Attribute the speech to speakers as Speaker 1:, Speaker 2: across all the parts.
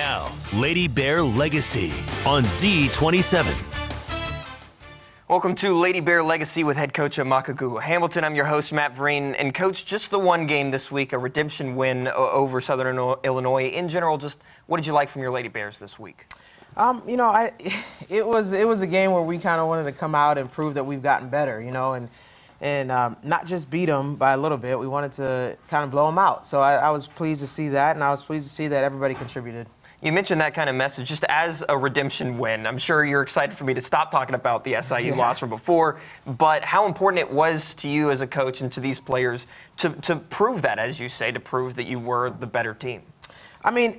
Speaker 1: Now, Lady Bear Legacy on Z27.
Speaker 2: Welcome to Lady Bear Legacy with head coach Amaka Gugu Hamilton. I'm your host, Matt Vereen. And coach, just the one game this week, a redemption win over Southern Illinois. In general, just what did you like from your Lady Bears this week?
Speaker 3: It was a game where we kind of wanted to come out and prove that we've gotten better, and not just beat them by a little bit. We wanted to kind of blow them out. So I was pleased to see that, and I was pleased to see that everybody contributed.
Speaker 2: You mentioned that kind of message just as a redemption win. I'm sure you're excited for me to stop talking about the SIU loss from before, but how important it was to you as a coach and to these players to prove that, as you say, to prove that you were the better team.
Speaker 3: I mean,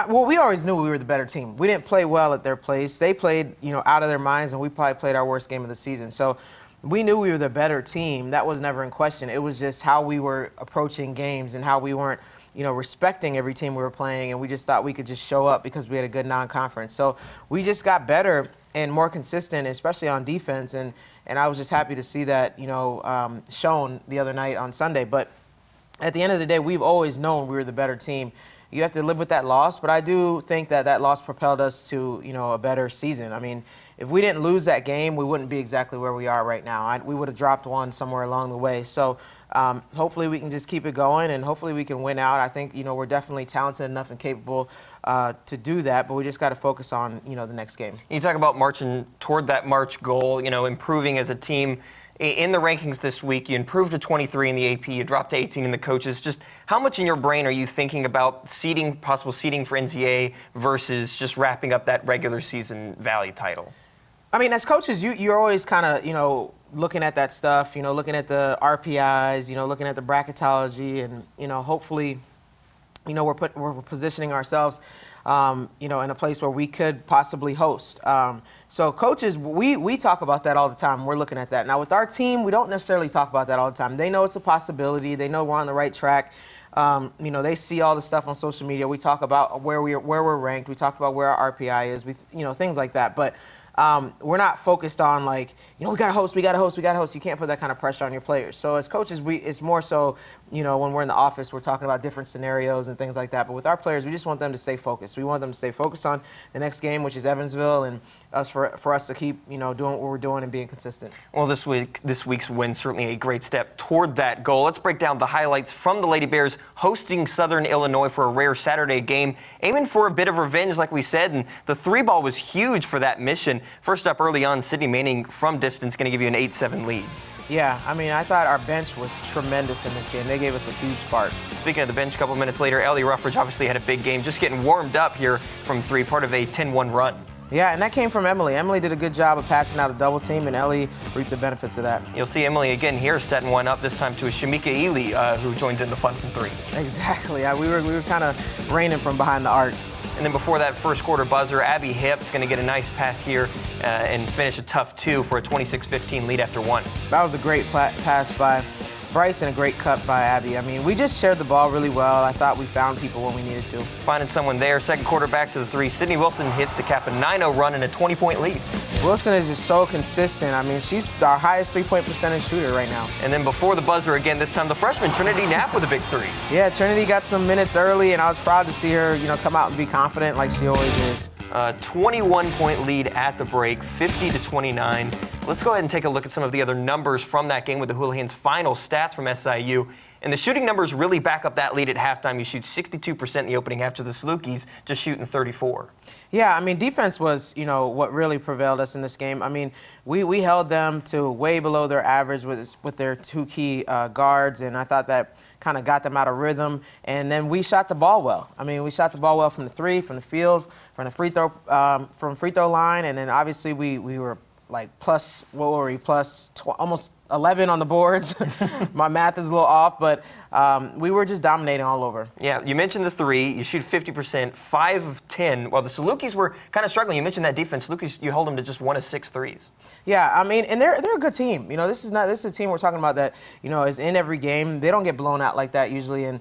Speaker 3: we always knew we were the better team. We didn't play well at their place. They played, out of their minds, and we probably played our worst game of the season. So we knew we were the better team. That was never in question. It was just how we were approaching games and how we weren't, respecting every team we were playing, and we just thought we could just show up because we had a good non-conference. So we just got better and more consistent, especially on defense, and I was just happy to see that, shown the other night on Sunday. But at the end of the day, we've always known we were the better team. You have to live with that loss, but I do think that loss propelled us to, a better season. I mean, if we didn't lose that game, we wouldn't be exactly where we are right now. We would have dropped one somewhere along the way. So hopefully we can just keep it going, and hopefully we can win out. I think, we're definitely talented enough and capable to do that, but we just got to focus on, the next game.
Speaker 2: You talk about marching toward that March goal, improving as a team. In the rankings this week, you improved to 23 in the AP, you dropped to 18 in the coaches. Just how much in your brain are you thinking about possible seeding for NCAA versus just wrapping up that regular season Valley title?
Speaker 3: I mean, as coaches, you're always kind of, looking at that stuff, looking at the RPIs, looking at the bracketology, and, hopefully, we're positioning ourselves, in a place where we could possibly host. So coaches, we talk about that all the time. We're looking at that. Now with our team, we don't necessarily talk about that all the time. They know it's a possibility. They know we're on the right track. They see all the stuff on social media. We talk about where we're ranked. We talk about where our RPI is. Things like that. But we're not focused on we got to host. You can't put that kind of pressure on your players. So as coaches, it's more so, when we're in the office, we're talking about different scenarios and things like that. But with our players, we just want them to stay focused. We want them to stay focused on the next game, which is Evansville, and for us to keep, doing what we're doing and being consistent.
Speaker 2: Well, this week's win certainly a great step toward that goal. Let's break down the highlights from the Lady Bears hosting Southern Illinois for a rare Saturday game, aiming for a bit of revenge, like we said, and the three ball was huge for that mission. First up early on, Sydney Manning from distance going to give you an 8-7 lead.
Speaker 3: Yeah, I mean, I thought our bench was tremendous in this game. They gave us a huge spark.
Speaker 2: Speaking of the bench, a couple minutes later, Ellie Ruffridge obviously had a big game, just getting warmed up here from three, part of a 10-1 run.
Speaker 3: Yeah, and that came from Emily. Emily did a good job of passing out a double team, and Ellie reaped the benefits of that.
Speaker 2: You'll see Emily again here setting one up, this time to a Shamika Ely, who joins in the fun from three.
Speaker 3: Exactly. We were kind of raining from behind the arc.
Speaker 2: And then before that first quarter buzzer, Abby Hipp is going to get a nice pass here and finish a tough two for a 26-15 lead after one.
Speaker 3: That was a great pass by Bryce and a great cut by Abby. I mean, we just shared the ball really well. I thought we found people when we needed to.
Speaker 2: Finding someone there. Second quarter back to the three. Sydney Wilson hits to cap a 9-0 run and a 20-point lead.
Speaker 3: Wilson is just so consistent. I mean, she's our highest three-point percentage shooter right now.
Speaker 2: And then before the buzzer again, this time the freshman Trinity Knapp with a big three.
Speaker 3: Yeah, Trinity got some minutes early, and I was proud to see her, come out and be confident like she always is.
Speaker 2: 21-point lead at the break, 50-29. Let's go ahead and take a look at some of the other numbers from that game with the Houlihan's final stats from SIU. And the shooting numbers really back up that lead at halftime. You shoot 62% in the opening half to the Salukis, just shooting 34%.
Speaker 3: Yeah, I mean, defense was, what really prevailed us in this game. I mean, we held them to way below their average with their two key guards, and I thought that kind of got them out of rhythm. And then we shot the ball well. I mean, we shot the ball well from the three, from the field, from the free throw line, and then obviously we were plus, what were we, almost 11 on the boards. My math is a little off, but we were just dominating all over.
Speaker 2: Yeah, you mentioned the three. You shoot 50%, 5 of 10. While the Salukis were kind of struggling. You mentioned that defense. Salukis, you hold them to just 1 of 6 threes.
Speaker 3: Yeah, I mean, and they're a good team. This is a team we're talking about that is in every game. They don't get blown out like that usually in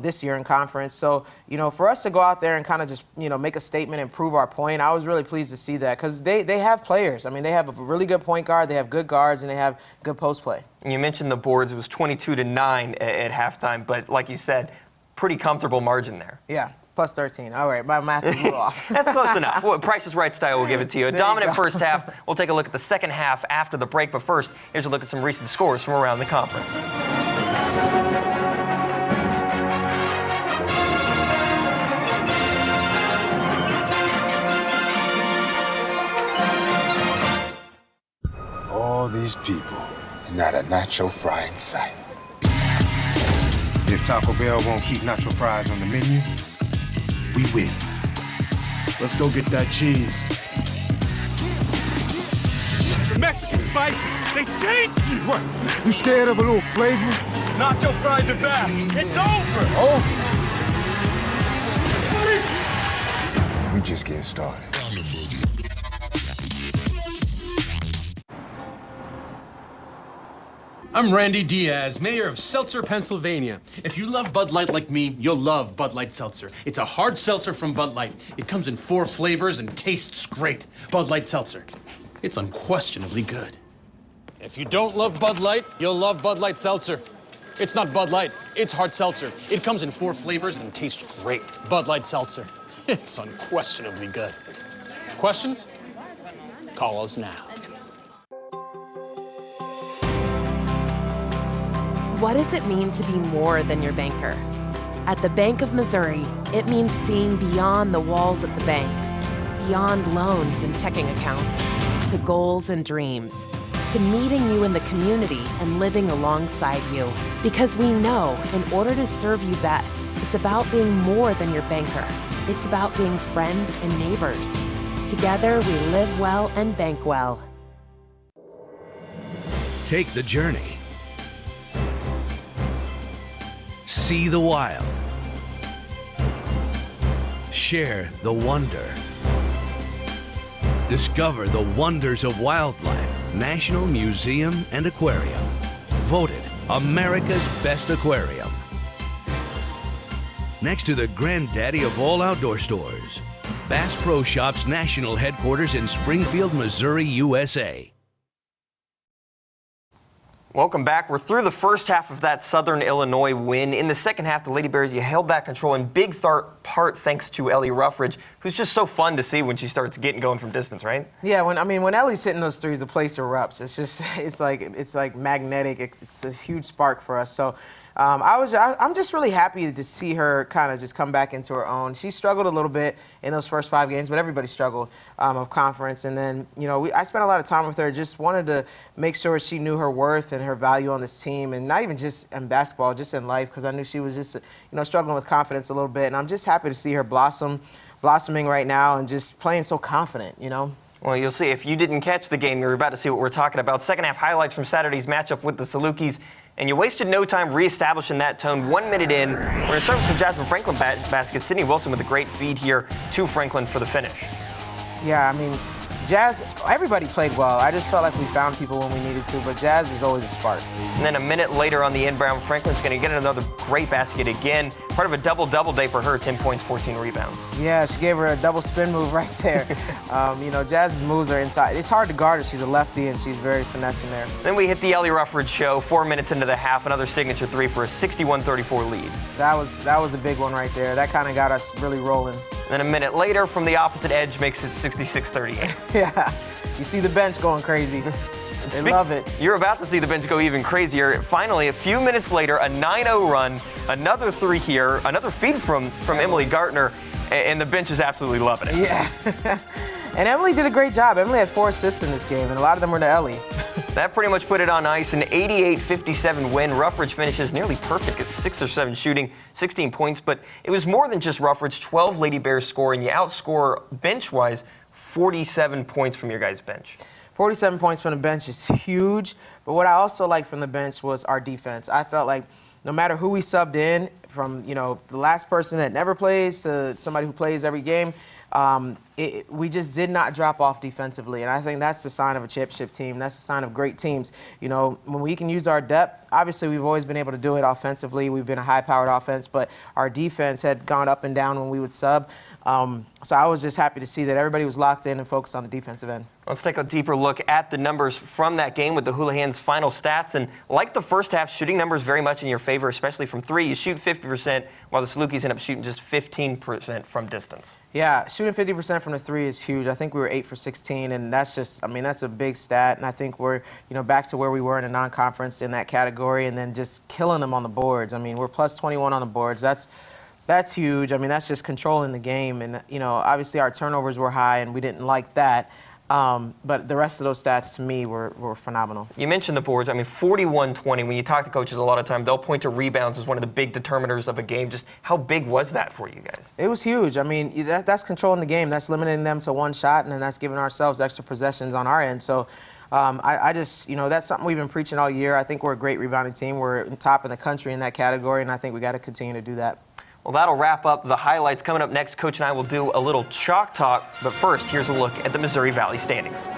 Speaker 3: this year in conference. So for us to go out there and kind of just make a statement and prove our point, I was really pleased to see that because they have players. I mean, they have a really good point guard. They have good guards, and they have good post play.
Speaker 2: And you mentioned the boards. It was 22-9 at halftime, but like you said, pretty comfortable margin there.
Speaker 3: Yeah. Plus 13. All right, my math is a little off.
Speaker 2: That's close enough. Well, Price is Right style will give it to you. A dominant first half. We'll take a look at the second half after the break. But first, here's a look at some recent scores from around the conference.
Speaker 4: All these people, and not a nacho fry in sight.
Speaker 5: If Taco Bell won't keep nacho fries on the menu, we win.
Speaker 6: Let's go get that cheese.
Speaker 7: The Mexican spices, they changed you.
Speaker 5: What? You scared of a little flavor?
Speaker 7: Nacho fries are back. It's over.
Speaker 4: We just getting started.
Speaker 6: I'm Randy Diaz, mayor of Seltzer, Pennsylvania. If you love Bud Light like me, you'll love Bud Light Seltzer. It's a hard seltzer from Bud Light. It comes in 4 flavors and tastes great. Bud Light Seltzer. It's unquestionably good. If you don't love Bud Light, you'll love Bud Light Seltzer. It's not Bud Light, it's hard seltzer. It comes in 4 flavors and tastes great. Bud Light Seltzer. It's unquestionably good. Questions? Call us now.
Speaker 8: What does it mean to be more than your banker? At the Bank of Missouri, it means seeing beyond the walls of the bank, beyond loans and checking accounts, to goals and dreams, to meeting you in the community and living alongside you. Because we know in order to serve you best, it's about being more than your banker. It's about being friends and neighbors. Together, we live well and bank well.
Speaker 1: Take the journey. See the wild. Share the wonder. Discover the wonders of wildlife. National Museum and Aquarium. Voted America's best aquarium. Next to the granddaddy of all outdoor stores. Bass Pro Shops national headquarters in Springfield, Missouri, USA.
Speaker 2: Welcome back. We're through the first half of that Southern Illinois win. In the second half, the Lady Bears, you held that control in big part thanks to Ellie Ruffridge, who's just so fun to see when she starts getting going from distance, right?
Speaker 3: Yeah, when Ellie's hitting those threes, the place erupts. It's like magnetic. It's a huge spark for us. So I'm just really happy to see her kind of just come back into her own. She struggled a little bit in those first 5 games, but everybody struggled of conference. And then, I spent a lot of time with her, just wanted to make sure she knew her worth and her value on this team, and not even just in basketball, just in life, because I knew she was just, struggling with confidence a little bit. And I'm just happy to see her blossoming right now and just playing so confident,
Speaker 2: Well, you'll see. If you didn't catch the game, you're about to see what we're talking about. Second half highlights from Saturday's matchup with the Salukis. And you wasted no time reestablishing that tone. 1 minute in, we're going to start with some Jasmine Franklin baskets. Sydney Wilson with a great feed here to Franklin for the finish.
Speaker 3: Yeah, Jazz, everybody played well. I just felt like we found people when we needed to, but Jazz is always a spark.
Speaker 2: And then a minute later on the inbound, Franklin's going to get another great basket again. Part of a double-double day for her, 10 points, 14 rebounds.
Speaker 3: Yeah, she gave her a double spin move right there. Jazz's moves are inside. It's hard to guard her. She's a lefty, and she's very finessing there. Then
Speaker 2: we hit the Ellie Ruffridge show, 4 minutes into the half, another signature three for a 61-34 lead.
Speaker 3: That was a big one right there. That kind of got us really rolling.
Speaker 2: Then a minute later, from the opposite edge, makes it 66-38.
Speaker 3: Yeah, you see the bench going crazy. They love it.
Speaker 2: You're about to see the bench go even crazier. Finally, a few minutes later, a 9-0 run, another three here, another feed from Emily Gartner, and the bench is absolutely loving it.
Speaker 3: Yeah. And Emily did a great job. Emily had 4 assists in this game, and a lot of them were to Ellie.
Speaker 2: That pretty much put it on ice. An 88-57 win. Ruffridge finishes nearly perfect at 6 or 7 shooting, 16 points. But it was more than just Ruffridge. 12 Lady Bears score, and you outscore bench-wise 47 points from your guys' bench.
Speaker 3: 47 points from the bench is huge. But what I also liked from the bench was our defense. I felt like no matter who we subbed in, from the last person that never plays to somebody who plays every game, we just did not drop off defensively, and I think that's the sign of a championship team. That's the sign of great teams. You know, when we can use our depth, obviously we've always been able to do it offensively. We've been a high-powered offense, but our defense had gone up and down when we would sub. So I was just happy to see that everybody was locked in and focused on the defensive end.
Speaker 2: Let's take a deeper look at the numbers from that game with the Houlihan's final stats. And like the first half, shooting numbers very much in your favor, especially from three. You shoot 50%, while the Salukis end up shooting just 15% from distance.
Speaker 3: Yeah, shooting 50% from the three is huge. I think we were 8 for 16, and that's just, I mean, that's a big stat. And I think we're, you know, back to where we were in a non-conference in that category, and then just killing them on the boards. I mean, we're plus 21 on the boards. That's huge. I mean, that's just controlling the game. And, you know, obviously our turnovers were high, and we didn't like that. But the rest of those stats, to me, were phenomenal.
Speaker 2: You mentioned the boards. I mean, 41-20. When you talk to coaches a lot of time, they'll point to rebounds as one of the big determiners of a game. Just how big was that for you guys?
Speaker 3: It was huge. I mean, that's controlling the game. That's limiting them to one shot, and then that's giving ourselves extra possessions on our end. So I just, you know, that's something we've been preaching all year. I think we're a great rebounding team. We're top in the country in that category, and I think we got to continue to do that.
Speaker 2: Well, that'll wrap up the highlights. Coming up next, Coach and I will do a little chalk talk. But first, here's a look at the Missouri Valley standings.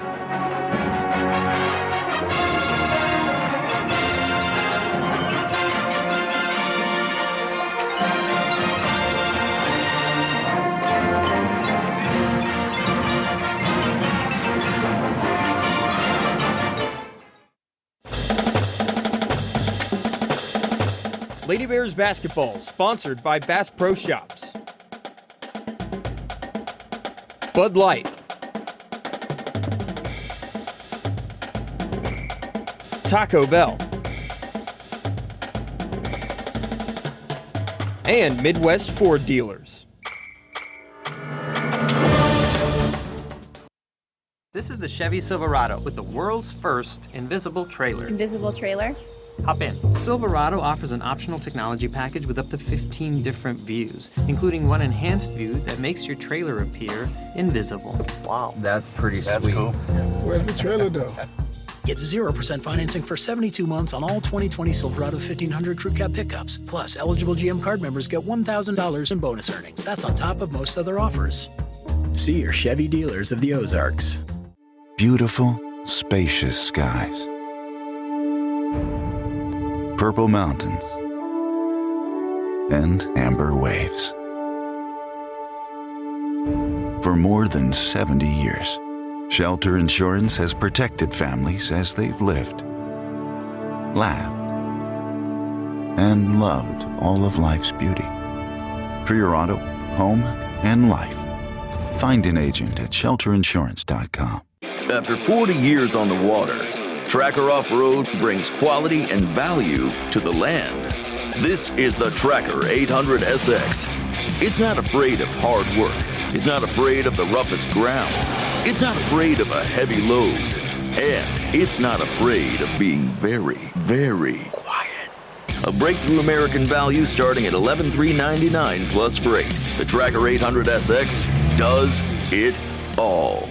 Speaker 9: Lady Bears basketball, sponsored by Bass Pro Shops. Bud Light. Taco Bell. And Midwest Ford Dealers.
Speaker 10: This is the Chevy Silverado with the world's first invisible trailer.
Speaker 11: Invisible trailer?
Speaker 10: Hop in. Silverado offers an optional technology package with up to 15 different views, including one enhanced view that makes your trailer appear invisible.
Speaker 2: Wow.
Speaker 12: That's pretty sweet. Cool.
Speaker 13: Where's the trailer though?
Speaker 14: Get 0% financing for 72 months on all 2020 Silverado 1500 Crew Cab pickups. Plus, eligible GM card members get $1,000 in bonus earnings. That's on top of most other offers. See your Chevy dealers of the Ozarks.
Speaker 15: Beautiful, spacious skies. Purple mountains and amber waves. For more than 70 years, Shelter Insurance has protected families as they've lived, laughed, and loved all of life's beauty. For your auto, home, and life, find an agent at shelterinsurance.com.
Speaker 16: After 40 years on the water, Tracker Off-Road brings quality and value to the land. This is the Tracker 800 SX. It's not afraid of hard work. It's not afraid of the roughest ground. It's not afraid of a heavy load. And it's not afraid of being very, very quiet. A breakthrough American value starting at $11,399 plus freight. The Tracker 800 SX does it all.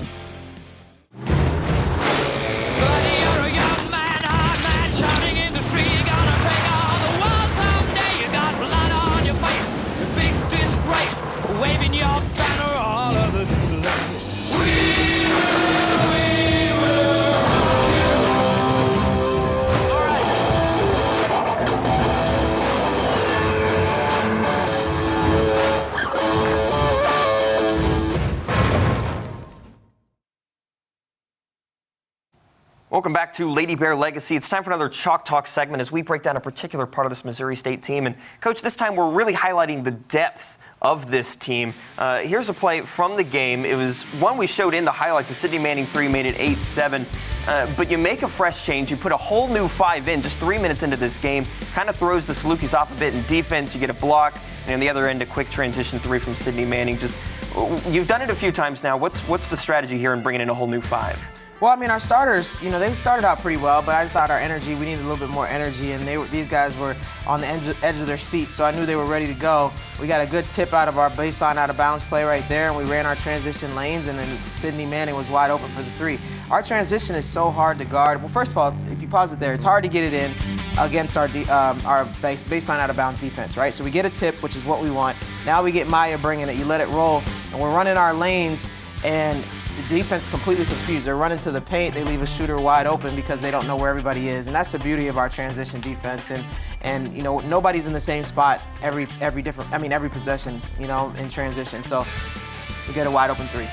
Speaker 17: Waving your banner all over the land. We will all right.
Speaker 2: Welcome back to Lady Bear Legacy. It's time for another Chalk Talk segment as we break down a particular part of this Missouri State team. And Coach, this time we're really highlighting the depth of this team. Here's a play from the game. It was one we showed in the highlights. The Sidney Manning 3 made it 8-7. But you make a fresh change. You put a whole new 5 in just 3 minutes into this game. Kind of throws the Salukis off a bit in defense. You get a block. And on the other end, a quick transition 3 from Sidney Manning. Just, you've done it a few times now. What's the strategy here in bringing in a whole new 5?
Speaker 3: Well, I mean, our starters, you know, they started out pretty well, but I thought our energy, we needed a little bit more energy, and these guys were on the edge of their seats, so I knew they were ready to go. We got a good tip out of our baseline out of bounds play right there, and we ran our transition lanes, and then Sidney Manning was wide open for the 3. Our transition is so hard to guard. Well, first of all, if you pause it there, it's hard to get it in against our baseline out of bounds defense, right? So we get a tip, which is what we want. Now we get Maya bringing it. You let it roll, and we're running our lanes. and the defense completely confused. They're running to the paint, they leave a shooter wide open because they don't know where everybody is, and that's the beauty of our transition defense. And you know, nobody's in the same spot every possession, you know, in transition. So we get a wide open three.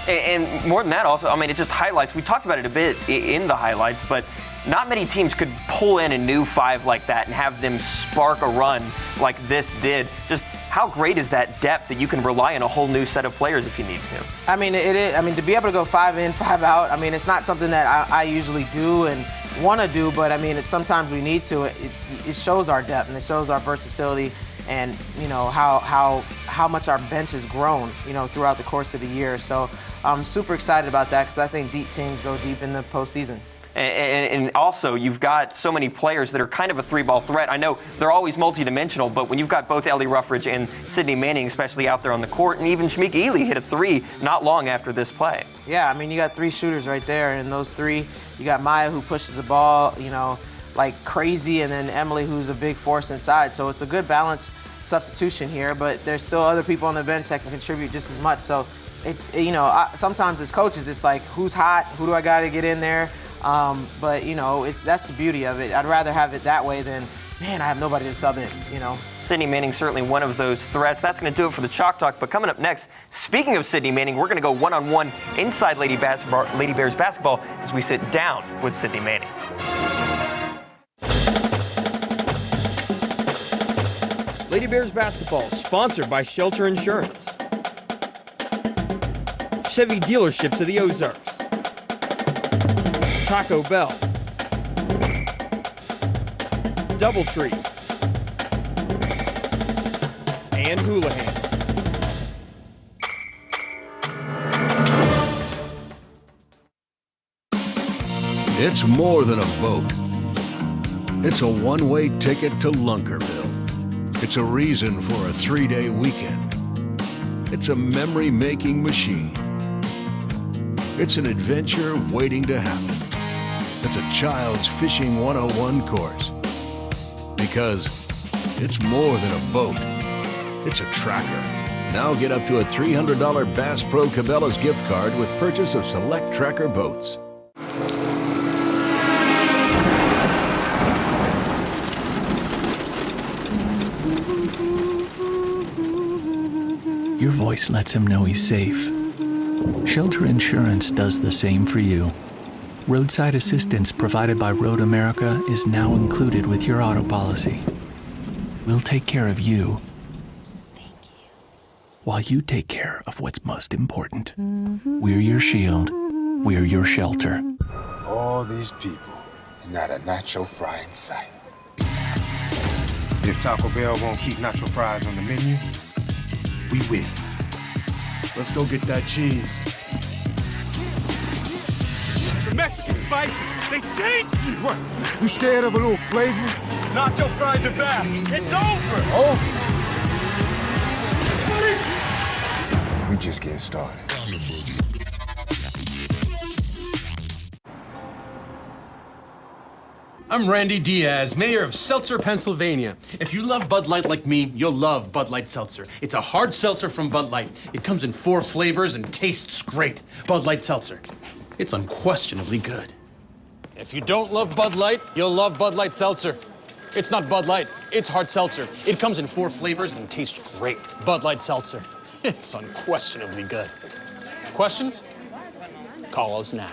Speaker 2: And more than that, also, I mean, it just highlights. We talked about it a bit in the highlights, but not many teams could pull in a new five like that and have them spark a run like this did. Just how great is that depth that you can rely on a whole new set of players if you need to? I mean, it is. I mean, to be able to go 5 in, 5 out. I mean, it's not something that I usually do and want to do, but I mean, it's sometimes we need to. It shows our depth and it shows our versatility, and you know how much our bench has grown, you know, throughout the course of the year. So I'm super excited about that because I think deep teams go deep in the postseason. And also, you've got so many players that are kind of a three-ball threat. I know they're always multidimensional, but when you've got both Ellie Ruffridge and Sydney Manning, especially out there on the court, and even Shamik Ely hit a three not long after this play.
Speaker 3: Yeah, I mean, you got 3 shooters right there, and those 3, you got Maya who pushes the ball, you know, like crazy, and then Emily who's a big force inside. So it's a good balanced substitution here, but there's still other people on the bench that can contribute just as much. So it's, you know, sometimes as coaches, it's like, who's hot? Who do I got to get in there? But, you know, that's the beauty of it. I'd rather have it that way than, man, I have nobody to sub in, you know.
Speaker 2: Sydney Manning certainly one of those threats. That's going to do it for the Chalk Talk. But coming up next, speaking of Sydney Manning, we're going to go one-on-one inside Lady Bears basketball as we sit down with Sydney Manning.
Speaker 9: Lady Bears basketball, sponsored by Shelter Insurance. Chevy dealerships of the Ozarks. Taco Bell. Doubletree. And Houlihan.
Speaker 11: It's more than a boat. It's a one-way ticket to Lunkerville. It's a reason for a 3-day weekend. It's a memory-making machine. It's an adventure waiting to happen. It's a child's fishing 101 course. Because it's more than a boat. It's a tracker. Now get up to a $300 Bass Pro Cabela's gift card with purchase of select tracker boats.
Speaker 14: Your voice lets him know he's safe. Shelter Insurance does the same for you. Roadside assistance provided by Road America is now included with your auto policy. We'll take care of you. Thank you. While you take care of what's most important. We're your shield. We're your shelter.
Speaker 4: All these people, and not a nacho fry in sight.
Speaker 5: If Taco Bell won't keep nacho fries on the menu, we win.
Speaker 7: Let's go get that cheese. The Mexican spices, they changed you!
Speaker 5: What? You scared of a little flavor?
Speaker 7: Nacho fries are back. It's over!
Speaker 5: Oh! We just getting started.
Speaker 6: I'm Randy Diaz, mayor of Seltzer, Pennsylvania. If you love Bud Light like me, you'll love Bud Light Seltzer. It's a hard seltzer from Bud Light. It comes in 4 flavors and tastes great. Bud Light Seltzer. It's unquestionably good. If you don't love Bud Light, you'll love Bud Light Seltzer. It's not Bud Light, it's hard seltzer. It comes in 4 flavors and tastes great. Bud Light Seltzer. It's unquestionably good. Questions? Call us now.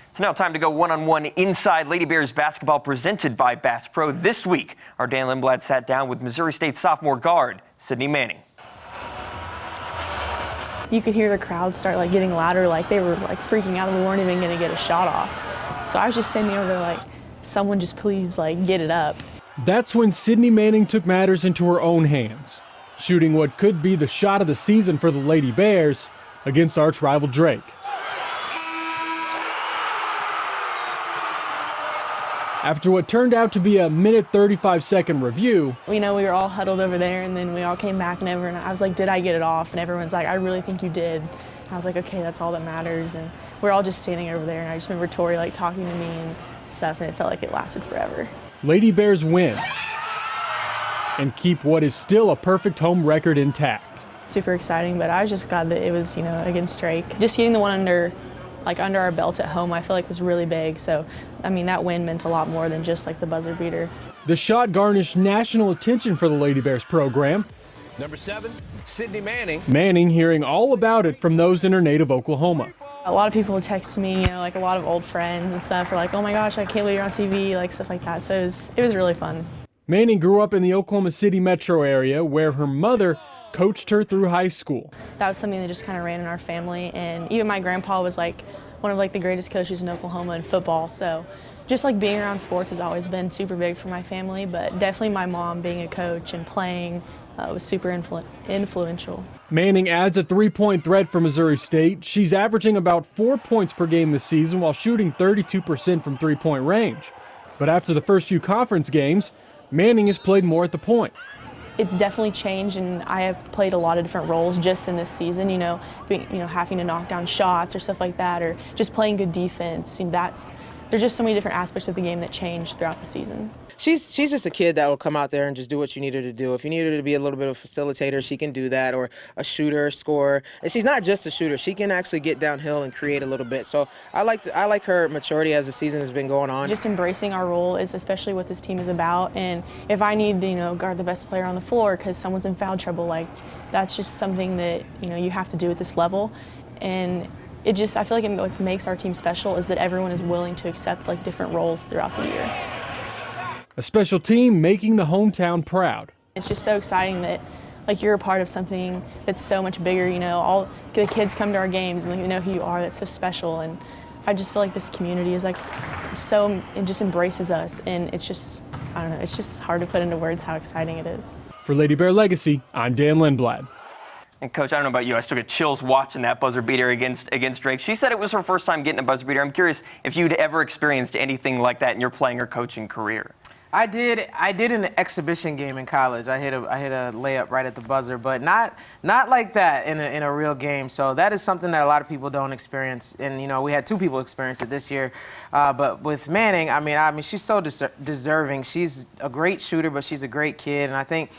Speaker 2: It's now time to go one-on-one inside Lady Bears basketball presented by Bass Pro. This week, our Dan Lindblad sat down with Missouri State sophomore guard, Sydney Manning.
Speaker 12: You could hear the crowd start getting louder, like they were freaking out and we weren't even gonna get a shot off. So I was just standing over there like, someone just please get it up.
Speaker 13: That's when Sydney Manning took matters into her own hands, shooting what could be the shot of the season for the Lady Bears against arch rival Drake. After what turned out to be a 1:35 review.
Speaker 12: We were all huddled over there and then we all came back and I was like, did I get it off? And everyone's like, I really think you did. And I was like, okay, that's all that matters. And we're all just standing over there and I just remember Tori talking to me and stuff, and it felt like it lasted forever.
Speaker 13: Lady Bears win and keep what is still a perfect home record intact.
Speaker 12: Super exciting, but I was just glad that it was, against Drake. Just getting the one under our belt at home, I feel like was really big. So, I mean, that win meant a lot more than just like the buzzer beater.
Speaker 13: The shot garnished national attention for the Lady Bears program.
Speaker 1: Number 7, Sydney Manning.
Speaker 13: Manning hearing all about it from those in her native Oklahoma.
Speaker 12: A lot of people would text me, like a lot of old friends and stuff are like, oh my gosh, I can't believe you're on TV, like stuff like that. So it was really fun.
Speaker 13: Manning grew up in the Oklahoma City metro area where her mother coached her through high school.
Speaker 12: That was something that just kind of ran in our family, and even my grandpa was like one of the greatest coaches in Oklahoma in football. So just like being around sports has always been super big for my family, but definitely my mom being a coach and playing was super influential.
Speaker 13: Manning adds a three-point threat for Missouri State. She's averaging about 4 points per game this season while shooting 32% from three-point range. But after the first few conference games, Manning has played more at the point.
Speaker 12: It's definitely changed, and I have played a lot of different roles just in this season, having to knock down shots or stuff like that, or just playing good defense. There's just so many different aspects of the game that changed throughout the season.
Speaker 3: She's just a kid that will come out there and just do what you need her to do. If you need her to be a little bit of a facilitator, she can do that, or a shooter, scorer. And she's not just a shooter. She can actually get downhill and create a little bit. So I like her maturity as the season has been going on.
Speaker 12: Just embracing our role is especially what this team is about. And if I need to, guard the best player on the floor because someone's in foul trouble, that's just something that, you have to do at this level. And I feel like what makes our team special is that everyone is willing to accept different roles throughout the year.
Speaker 13: A special team making the hometown proud.
Speaker 12: It's just so exciting that you're a part of something that's so much bigger. All the kids come to our games and they know who you are. That's so special, and I just feel like this community is so, it just embraces us, and it's just, I don't know, it's just hard to put into words how exciting it is.
Speaker 13: For Lady Bear Legacy, I'm Dan Lindblad.
Speaker 2: And Coach, I don't know about you, I still get chills watching that buzzer beater against Drake. She said it was her first time getting a buzzer beater. I'm curious if you'd ever experienced anything like that in your playing or coaching career.
Speaker 3: I did an exhibition game in college. I hit a layup right at the buzzer, but not like that in a real game. So that is something that a lot of people don't experience. And we had 2 people experience it this year. But with Manning, I mean, she's so deserving. She's a great shooter, but she's a great kid. And I think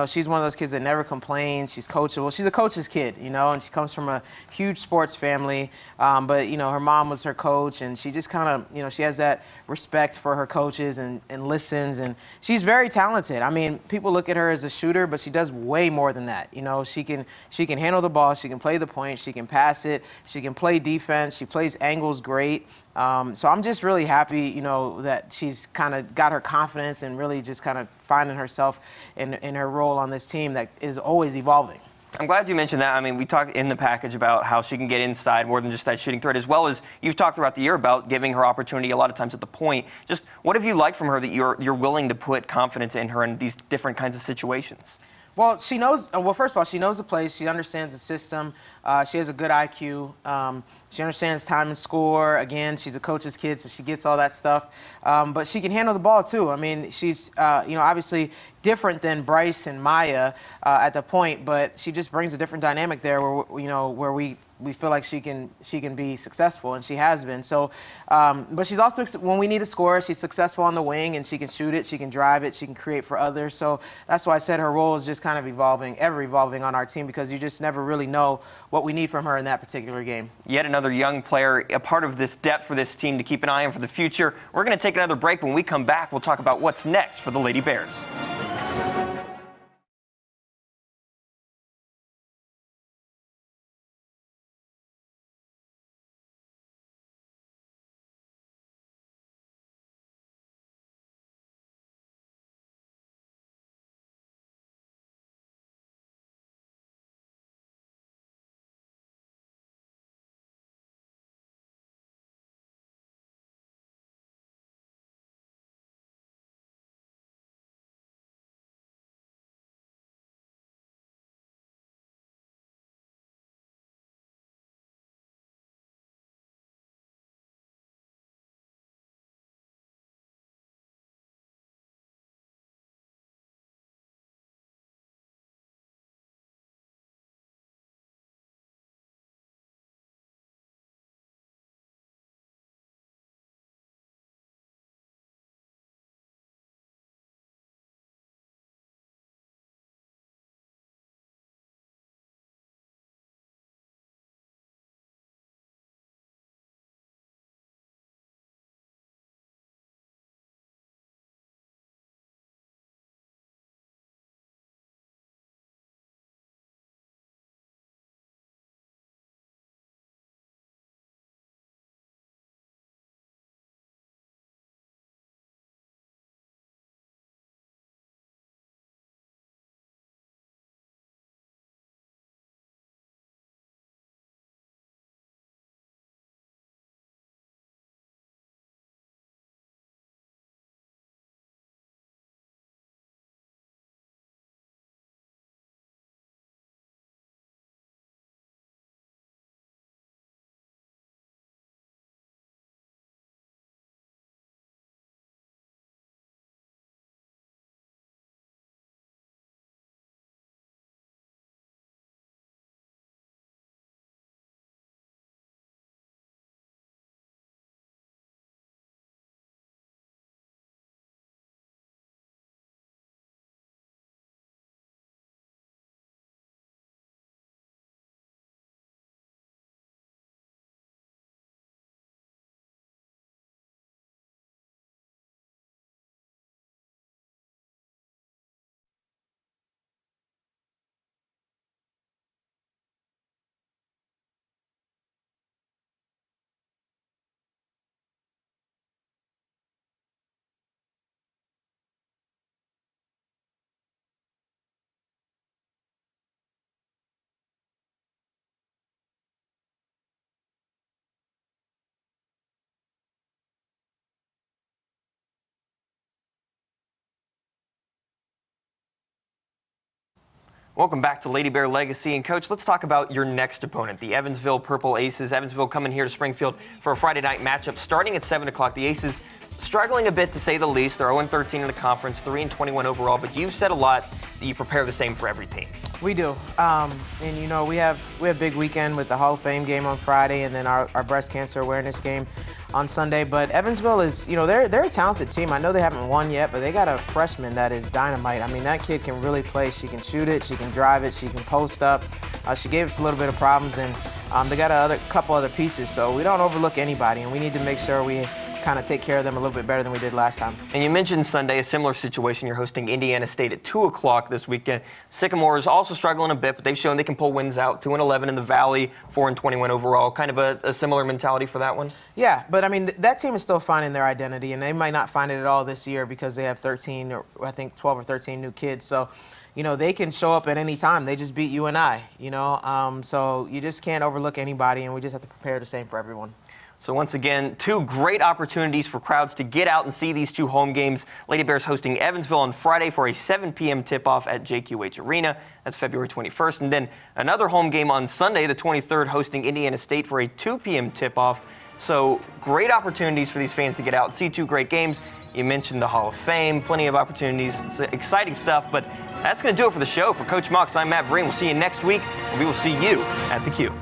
Speaker 3: she's one of those kids that never complains. She's coachable. She's a coach's kid, and she comes from a huge sports family. But her mom was her coach, and she just kind of, she has that respect for her coaches and listens. And she's very talented. I mean, people look at her as a shooter, but she does way more than that. She can handle the ball. She can play the point. She can pass it. She can play defense. She plays angles great. So I'm just really happy, that she's kind of got her confidence and really just kind of finding herself in her role on this team that is always evolving.
Speaker 2: I'm glad you mentioned that. I mean, we talked in the package about how she can get inside more than just that shooting threat, as well as you've talked throughout the year about giving her opportunity a lot of times at the point. Just what have you liked from her that you're willing to put confidence in her in these different kinds of situations?
Speaker 3: Well, she knows. Well, first of all, she knows the plays. She understands the system. She has a good IQ. She understands time and score. Again, she's a coach's kid, so she gets all that stuff. But she can handle the ball too. I mean, she's obviously different than Bryce and Maya at the point, but she just brings a different dynamic there where we feel like she can be successful, and she has been. So, but she's also, when we need a score, she's successful on the wing, and she can shoot it, she can drive it, she can create for others. So that's why I said her role is just kind of ever evolving on our team, because you just never really know what we need from her in that particular game.
Speaker 2: Yet another young player, a part of this depth for this team to keep an eye on for the future. We're going to take another break. When we come back, we'll talk about what's next for the Lady Bears. Welcome back to Lady Bear Legacy. And Coach, let's talk about your next opponent, the Evansville Purple Aces. Evansville coming here to Springfield for a Friday night matchup starting at 7 o'clock. The Aces struggling a bit, to say the least. They're 0-13 in the conference, 3-21 overall. But you've said a lot that you prepare the same for every team.
Speaker 3: We do. And, you know, we have a big weekend with the Hall of Fame game on Friday and then our breast cancer awareness game on Sunday. But Evansville is, you know, they're a talented team. I know they haven't won yet, but they got a freshman that is dynamite. I mean, that kid can really play. She can shoot it. She can drive it. She can post up. She gave us a little bit of problems, and they got a couple other pieces. So we don't overlook anybody, and we need to make sure we kind of take care of them a little bit better than we did last time.
Speaker 2: And you mentioned Sunday, a similar situation. You're hosting Indiana State at 2 o'clock this weekend. Sycamore is also struggling a bit, but they've shown they can pull wins out. 2-11 in the Valley, 4-21 overall. Kind of a similar mentality for that one?
Speaker 3: Yeah, but I mean, that team is still finding their identity, and they might not find it at all this year because they have 13, or I think 12 or 13 new kids. So, you know, they can show up at any time. They just beat you and I, you know. So you just can't overlook anybody, and we just have to prepare the same for everyone.
Speaker 2: So once again, two great opportunities for crowds to get out and see these two home games. Lady Bears hosting Evansville on Friday for a 7 p.m. tip-off at JQH Arena. That's February 21st. And then another home game on Sunday, the 23rd, hosting Indiana State for a 2 p.m. tip-off. So great opportunities for these fans to get out and see two great games. You mentioned the Hall of Fame, plenty of opportunities. It's exciting stuff, but that's going to do it for the show. For Coach Mox, I'm Matt Vereen. We'll see you next week, and we will see you at the Q.